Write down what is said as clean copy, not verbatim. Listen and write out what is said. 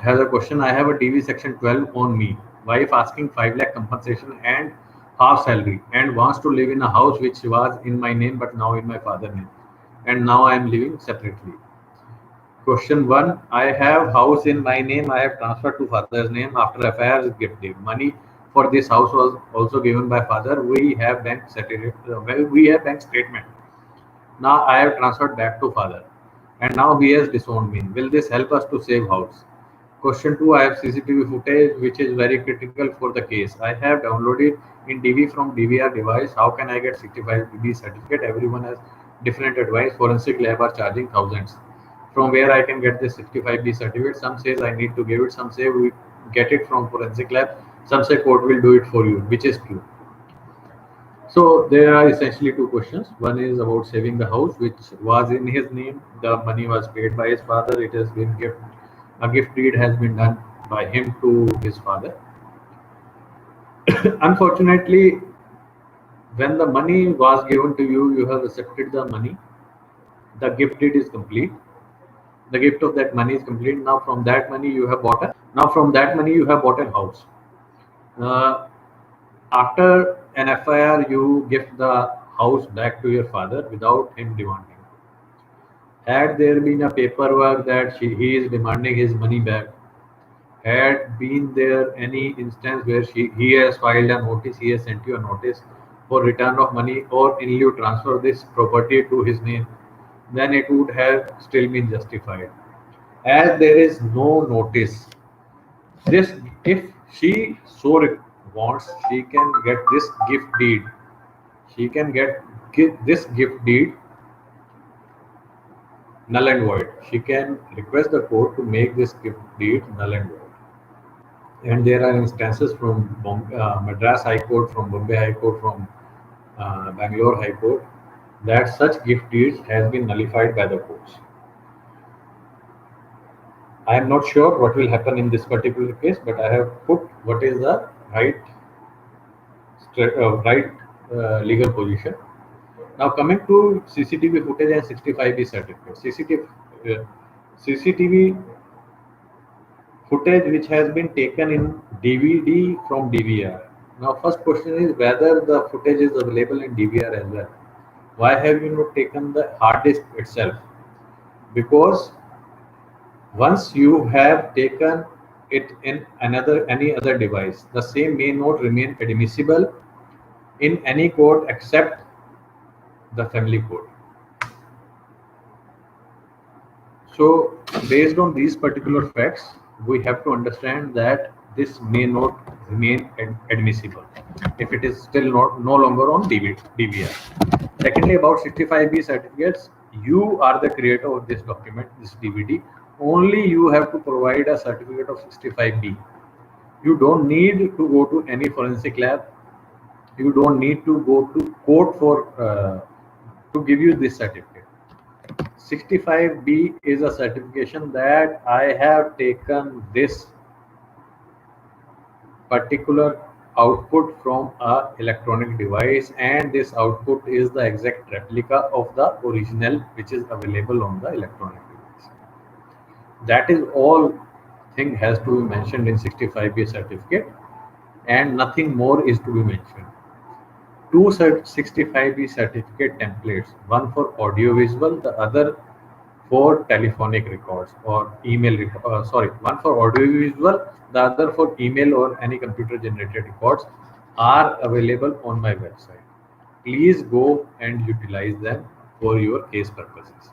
has a question. I have a DV section 12 on me. Wife asking 5 lakh compensation and half salary and wants to live in a house which was in my name but now in my father's name. And now I am living separately. Question 1. I have house in my name. I have transferred to father's name after affairs gift deed. Money for this house was also given by father. We have bank statement. Now I have transferred back to father, and now he has disowned me. Will this help us to save house? Question 2. I have CCTV footage which is very critical for the case. I have downloaded in DV from DVR device. How can I get 65B certificate? Everyone has different advice. Forensic lab are charging thousands. From where I can get this 65B certificate? Some says I need to give it. Some say we get it from forensic lab. Some say court will do it for you. Which is true? So there are essentially two questions. One is about saving the house, which was in his name. The money was paid by his father. It has been gift. A gift deed has been done by him to his father. Unfortunately, when the money was given to you, you have accepted the money. The gift deed is complete. The gift of that money is complete. Now from that money you have bought a house. Uh, After an FIR, you gift the house back to your father without him demanding. Had there been a paperwork that he is demanding his money back, had been there any instance where he has filed a notice, he has sent you a notice for return of money or in lieu transfer this property to his name, then it would have still been justified. As there is no notice, this if she so wants, she can get this gift deed. She can get this gift deed null and void. She can request the court to make this gift deed null and void. And there are instances from Madras High Court, from Bombay High Court, from Bangalore High Court that such gift deeds has been nullified by the courts. I am not sure what will happen in this particular case, but I have put what is the right legal position. Now coming to CCTV footage and 65B certificate. CCTV footage which has been taken in DVD from DVR. Now first question is whether the footage is available in DVR as well. Why have you not taken the hard disk itself? Because once you have taken it in any other device, the same may not remain admissible in any court except the family court. So based on these particular facts, we have to understand that this may not remain admissible if it is still no longer on DVR. Secondly, about 65B certificates, you are the creator of this document, this DVD. Only you have to provide a certificate of 65B. You don't need to go to any forensic lab. You don't need to go to court for to give you this certificate. 65B is a certification that I have taken this particular output from a electronic device, and this output is the exact replica of the original which is available on the electronic device. That is all thing has to be mentioned in 65B certificate, and nothing more is to be mentioned. Two 65B certificate templates, one for audiovisual, the other for telephonic records or email one for audiovisual, the other for email or any computer generated records, are available on my website. Please go and utilize them for your case purposes.